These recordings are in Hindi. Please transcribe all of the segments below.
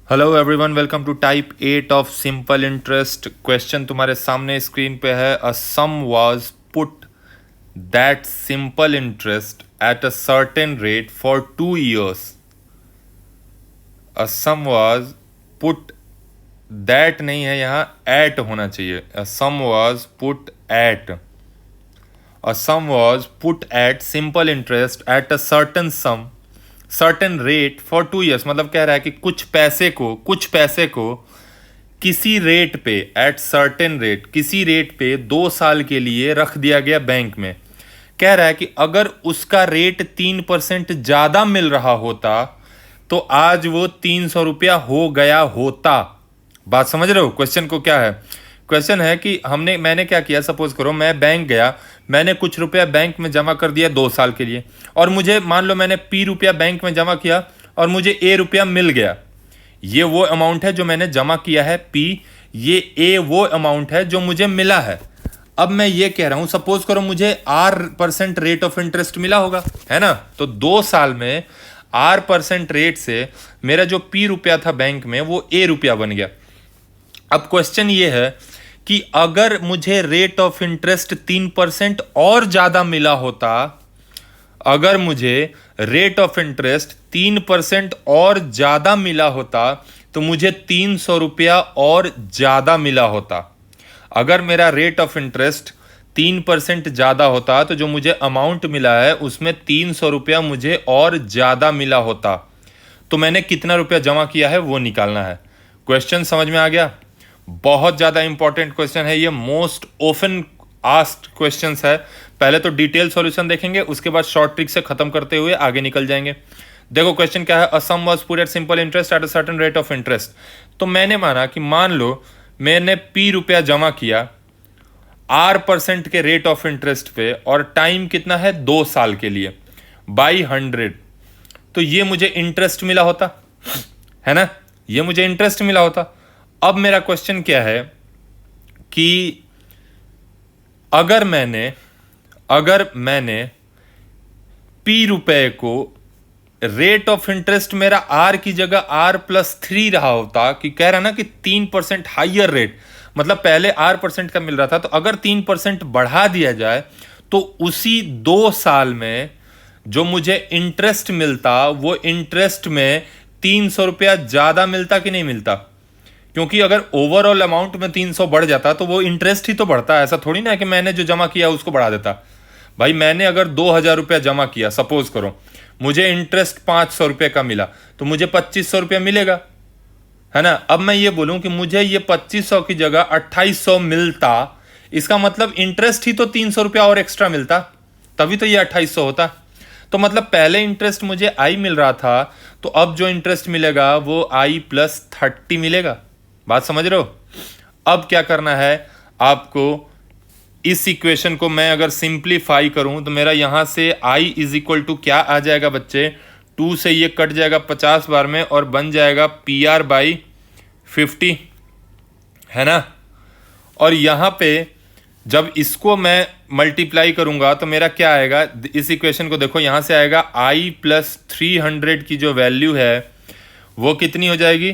Hello everyone, welcome to type 8 of simple interest. Question तुम्हारे सामने स्क्रीन पे है। A sum was put that simple interest at a certain rate for 2 years। A sum was put that नहीं है, यहाँ एट होना चाहिए। A sum was put at a sum was put at simple interest at a certain rate for 2 years। मतलब कह रहा है कि कुछ पैसे को किसी रेट पे, एट सर्टेन रेट, किसी रेट पे 2 साल के लिए रख दिया गया बैंक में। कह रहा है कि अगर उसका रेट 3% ज्यादा मिल रहा होता तो आज वो 300 रुपया हो गया होता। बात समझ रहे हो? क्वेश्चन को क्या है? क्वेश्चन है कि मैंने क्या किया। सपोज करो मैं बैंक गया, मैंने कुछ रुपया बैंक में जमा कर दिया 2 साल के लिए, और मुझे मान लो मैंने पी रुपया बैंक में जमा किया और मुझे ए रुपया मिल गया। ये वो अमाउंट है जो मैंने जमा किया है पी, ये ए वो अमाउंट है जो मुझे मिला है। अब मैं ये कह रहा हूं, सपोज करो मुझे R% रेट ऑफ इंटरेस्ट मिला होगा, है ना? तो 2 साल में R% रेट से मेरा जो पी रुपया था बैंक में वो ए रुपया बन गया। अब क्वेश्चन ये है कि अगर मुझे रेट ऑफ इंटरेस्ट 3% और ज्यादा मिला होता, अगर मुझे रेट ऑफ इंटरेस्ट 3% और ज्यादा मिला होता तो मुझे 300 रुपया और ज्यादा मिला होता। अगर मेरा रेट ऑफ इंटरेस्ट 3% ज्यादा होता तो जो मुझे अमाउंट मिला है उसमें 300 रुपया मुझे और ज्यादा मिला होता। तो मैंने कितना रुपया जमा किया है वो निकालना है। क्वेश्चन समझ में आ गया? बहुत ज़्यादा इंपॉर्टेंट क्वेश्चन है ये, मोस्ट ओफन आस्क्ड क्वेश्चंस है। पहले तो डिटेल सॉल्यूशन देखेंगे, उसके बाद शॉर्ट ट्रिक से खत्म करते हुए आगे निकल जाएंगे। देखो क्वेश्चन क्या है। A sum was put at simple interest at a certain rate of interest. तो मैंने माना कि मान लो मैंने पी रुपया जमा किया R% के रेट ऑफ इंटरेस्ट पे, और टाइम कितना है 2 साल के लिए, बाई 100। तो ये मुझे इंटरेस्ट मिला होता, है ना? ये मुझे इंटरेस्ट मिला होता। अब मेरा क्वेश्चन क्या है कि अगर मैंने पी रुपए को रेट ऑफ इंटरेस्ट मेरा आर की जगह R+3 रहा होता, कि कह रहा ना कि 3% हाइयर रेट, मतलब पहले R% का मिल रहा था, तो अगर 3% बढ़ा दिया जाए तो उसी 2 साल में जो मुझे इंटरेस्ट मिलता वो इंटरेस्ट में 300 रुपया ज्यादा मिलता कि नहीं मिलता? क्योंकि अगर ओवरऑल अमाउंट में 300 बढ़ जाता तो वो इंटरेस्ट ही तो बढ़ता है। ऐसा थोड़ी ना है कि मैंने जो जमा किया उसको बढ़ा देता। भाई मैंने अगर 2,000 रुपया जमा किया, सपोज करो मुझे इंटरेस्ट 500 रुपये का मिला, तो मुझे 2500 रुपया मिलेगा, है ना? अब मैं ये बोलूं कि मुझे ये 2500 की जगह 2800 मिलता, इसका मतलब इंटरेस्ट ही तो 300 रुपया और एक्स्ट्रा मिलता, तभी तो ये 2800 होता। तो मतलब पहले इंटरेस्ट मुझे आई मिल रहा था, तो अब जो इंटरेस्ट मिलेगा वो I+30 मिलेगा। बात समझ रहे हो? अब क्या करना है आपको, इस इक्वेशन को मैं अगर सिंप्लीफाई करूं तो मेरा यहां से I = क्या आ जाएगा बच्चे? 2 से ये कट जाएगा 50 बार में और बन जाएगा PR/50, है ना? और यहां पे जब इसको मैं मल्टीप्लाई करूंगा तो मेरा क्या आएगा? इस इक्वेशन को देखो, यहां से आएगा I+300 की जो वैल्यू है वो कितनी हो जाएगी?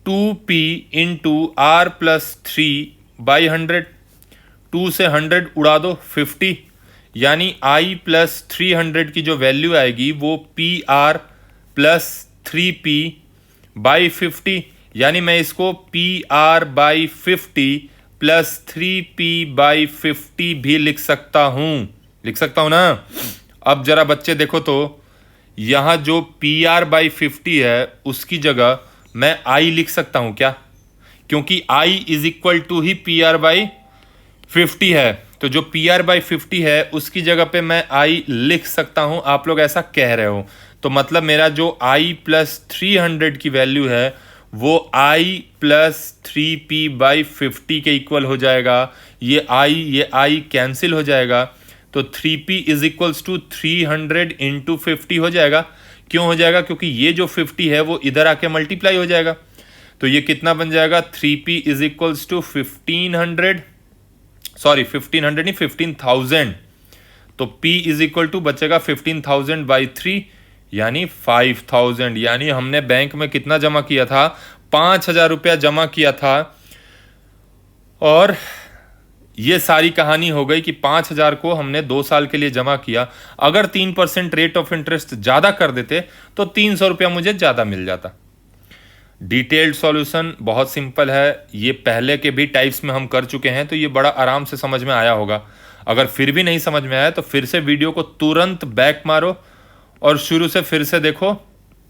2P × R+3/100। 2 से 100 उड़ा दो, 50, यानी I+300 की जो वैल्यू आएगी वो PR+3P/50, यानी मैं इसको PR/50 +3P/50 भी लिख सकता हूं ना? अब जरा बच्चे देखो तो, यहां जो PR/50 है उसकी जगह मैं I लिख सकता हूं क्या? क्योंकि I = ही PR/50 है, तो जो PR/50 है उसकी जगह पे मैं I लिख सकता हूं। आप लोग ऐसा कह रहे हो, तो मतलब मेरा जो I+300 की वैल्यू है वो I+3P/50 के इक्वल हो जाएगा। ये I कैंसिल हो जाएगा, तो 3P = 300 × 50 हो जाएगा। क्यों हो जाएगा? क्योंकि ये जो 50 है वो इधर आके मल्टीप्लाई हो जाएगा। तो ये कितना बन जाएगा? 3P = 1500, सॉरी 1500 नहीं, 15,000। तो P = बचेगा 15,000/3, यानी 5000, यानी हमने बैंक में कितना जमा किया था, 5000 रुपया जमा किया था। और ये सारी कहानी हो गई कि 5000 को हमने 2 साल के लिए जमा किया। अगर 3% रेट ऑफ इंटरेस्ट ज्यादा कर देते तो 300 रुपया मुझे ज्यादा मिल जाता। डिटेल्ड सॉल्यूशन बहुत सिंपल है, ये पहले के भी टाइप्स में हम कर चुके हैं, तो ये बड़ा आराम से समझ में आया होगा। अगर फिर भी नहीं समझ में आया तो फिर से वीडियो को तुरंत बैक मारो और शुरू से फिर से देखो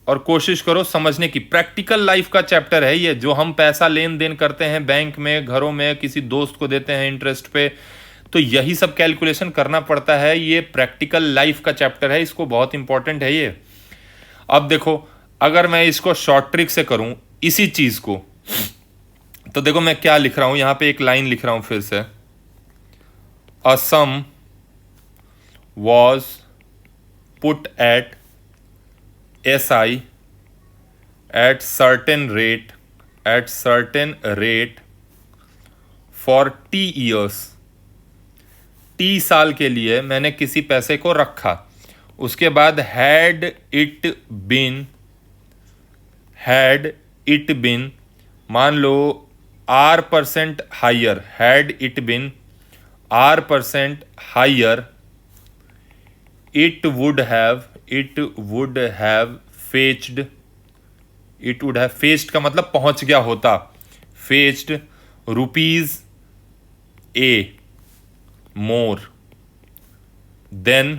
और कोशिश करो समझने की। प्रैक्टिकल लाइफ का चैप्टर है ये, जो हम पैसा लेन देन करते हैं बैंक में, घरों में, किसी दोस्त को देते हैं इंटरेस्ट पे, तो यही सब कैलकुलेशन करना पड़ता है। ये प्रैक्टिकल लाइफ का चैप्टर है, इसको बहुत इंपॉर्टेंट है ये। अब देखो, अगर मैं इसको शॉर्ट ट्रिक से करूं इसी चीज को, तो देखो मैं क्या लिख रहा हूं, यहां पे एक लाइन लिख रहा हूं फिर से। A sum was put at SI at certain rate for T years। T साल के लिए मैंने किसी पैसे को रखा, उसके बाद had it been मान लो R% higher, had it been R% higher, it would have fetched का मतलब पहुंच गया होता, fetched rupees A more then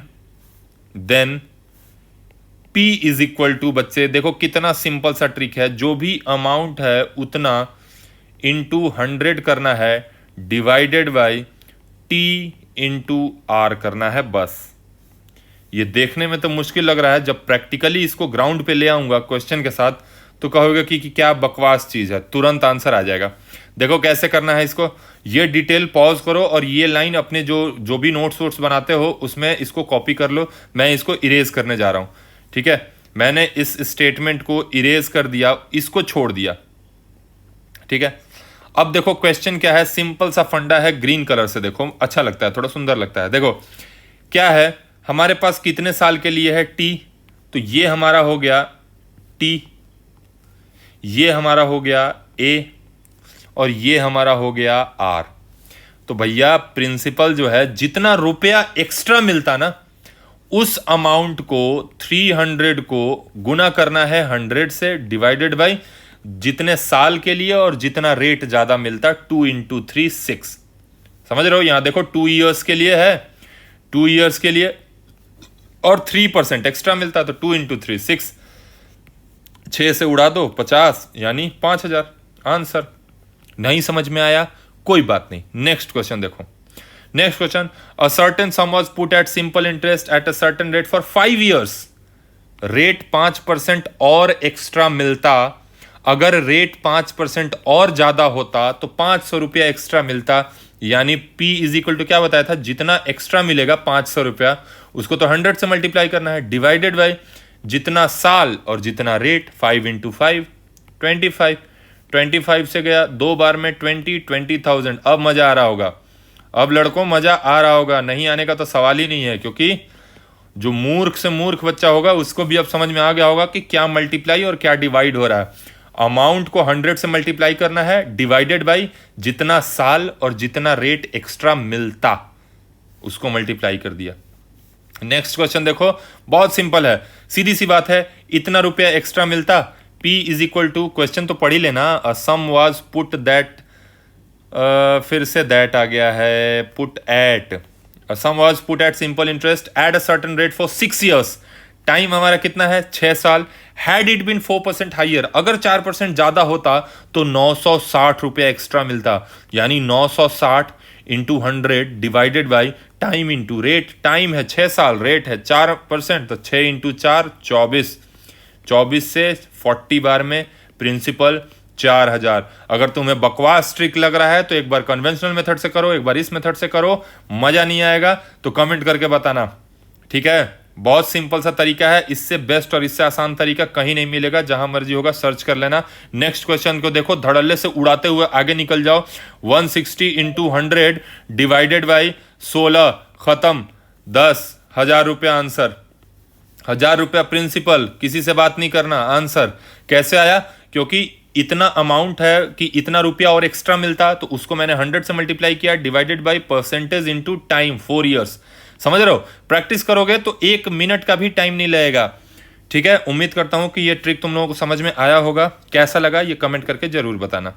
P is equal to, बच्चे देखो कितना सिंपल सा ट्रिक है, जो भी अमाउंट है उतना इंटू 100 करना है, divided by T into R करना है, बस। ये देखने में तो मुश्किल लग रहा है, जब प्रैक्टिकली इसको ग्राउंड पे ले आऊंगा क्वेश्चन के साथ तो कहोगे कि क्या बकवास चीज है, तुरंत आंसर आ जाएगा। देखो कैसे करना है इसको, ये डिटेल पॉज करो और ये लाइन अपने जो भी नोट्स वोट्स बनाते हो उसमें इसको कॉपी कर लो। मैं इसको इरेज करने जा रहा हूं, ठीक है। मैंने इस स्टेटमेंट को इरेज कर दिया, इसको छोड़ दिया, ठीक है। अब देखो क्वेश्चन क्या है, सिंपल सा फंडा है, ग्रीन कलर से देखो, अच्छा लगता है, थोड़ा सुंदर लगता है। देखो क्या है, हमारे पास कितने साल के लिए है T, तो ये हमारा हो गया T, ये हमारा हो गया A और ये हमारा हो गया R। तो भैया प्रिंसिपल जो है, जितना रुपया एक्स्ट्रा मिलता ना उस अमाउंट को 300 को गुना करना है 100 से, डिवाइडेड बाई जितने साल के लिए और जितना रेट ज्यादा मिलता, 2 इंटू 3 6। समझ रहे हो, यहां देखो 2 ईयर्स के लिए है, 2 ईयर्स के लिए और 3% एक्स्ट्रा मिलता, तो 2 इंटू 3 6, 6 से उड़ा दो 50, यानी 5000 आंसर। नहीं समझ में आया कोई बात नहीं, नेक्स्ट क्वेश्चन देखो। Next question, a certain some was put at simple interest at a certain rate for 5 years. Rate 5% और एक्स्ट्रा मिलता, अगर रेट 5% और ज्यादा होता तो 500 रुपया एक्स्ट्रा मिलता, यानी P इज इक्वल टू क्या बताया था, जितना एक्स्ट्रा मिलेगा 500 रुपया उसको तो 100 से मल्टीप्लाई करना है, डिवाइडेड बाई जितना साल और जितना रेट, 5 इंटू 5 25, 25 से गया 2 बार में 20,000। अब मजा आ रहा होगा, अब लड़कों मजा आ रहा होगा, नहीं आने का तो सवाल ही नहीं है, क्योंकि जो मूर्ख से मूर्ख बच्चा होगा उसको भी अब समझ में आ गया होगा कि क्या मल्टीप्लाई और क्या डिवाइड हो रहा है। अमाउंट को 100 से मल्टीप्लाई करना है, डिवाइडेड बाई जितना साल और जितना रेट एक्स्ट्रा मिलता उसको मल्टीप्लाई कर दिया। नेक्स्ट क्वेश्चन देखो, बहुत सिंपल है, सीधी सी बात है, इतना रुपया एक्स्ट्रा मिलता, P is equal to, question तो पढ़ ही लेना, सम वाज पुट दैट, फिर से दैट आ गया है, put at, sum was put at simple interest at a certain rate for 6 years. Time हमारा कितना है, 6 साल। हैड इट बीन 4% हाइयर, अगर 4% ज्यादा होता तो 960 रुपया एक्स्ट्रा मिलता, यानी 960 into 100 divided by time into rate. Time है 6 साल, रेट है 4%, तो 6 इंटू 4 24, 24 से 40 बार में प्रिंसिपल 4000। अगर तुम्हें बकवास ट्रिक लग रहा है तो एक बार कन्वेंशनल मेथड से करो, एक बार इस मेथड से करो, मजा नहीं आएगा तो कमेंट करके बताना, ठीक है। बहुत सिंपल सा तरीका है, इससे बेस्ट और इससे आसान तरीका कहीं नहीं मिलेगा, जहां मर्जी होगा सर्च कर लेना। नेक्स्ट क्वेश्चन को देखो, धड़ल्ले से उड़ाते हुए आगे निकल जाओ। 160 इंटू 100 डिवाइडेड बाई 16, खत्म, 10,000 रुपया आंसर। ₹1000 प्रिंसिपल, किसी से बात नहीं करना। आंसर कैसे आया? क्योंकि इतना अमाउंट है कि इतना रुपया और एक्स्ट्रा मिलता, तो उसको मैंने 100 से मल्टीप्लाई किया, divided by percentage into time 4 years. समझ रहे हो? प्रैक्टिस करोगे तो 1 मिनट का भी टाइम नहीं लगेगा। ठीक है, उम्मीद करता हूं कि ये ट्रिक तुम लोगों को समझ में आया होगा। कैसा लगा ये कमेंट करके जरूर बताना।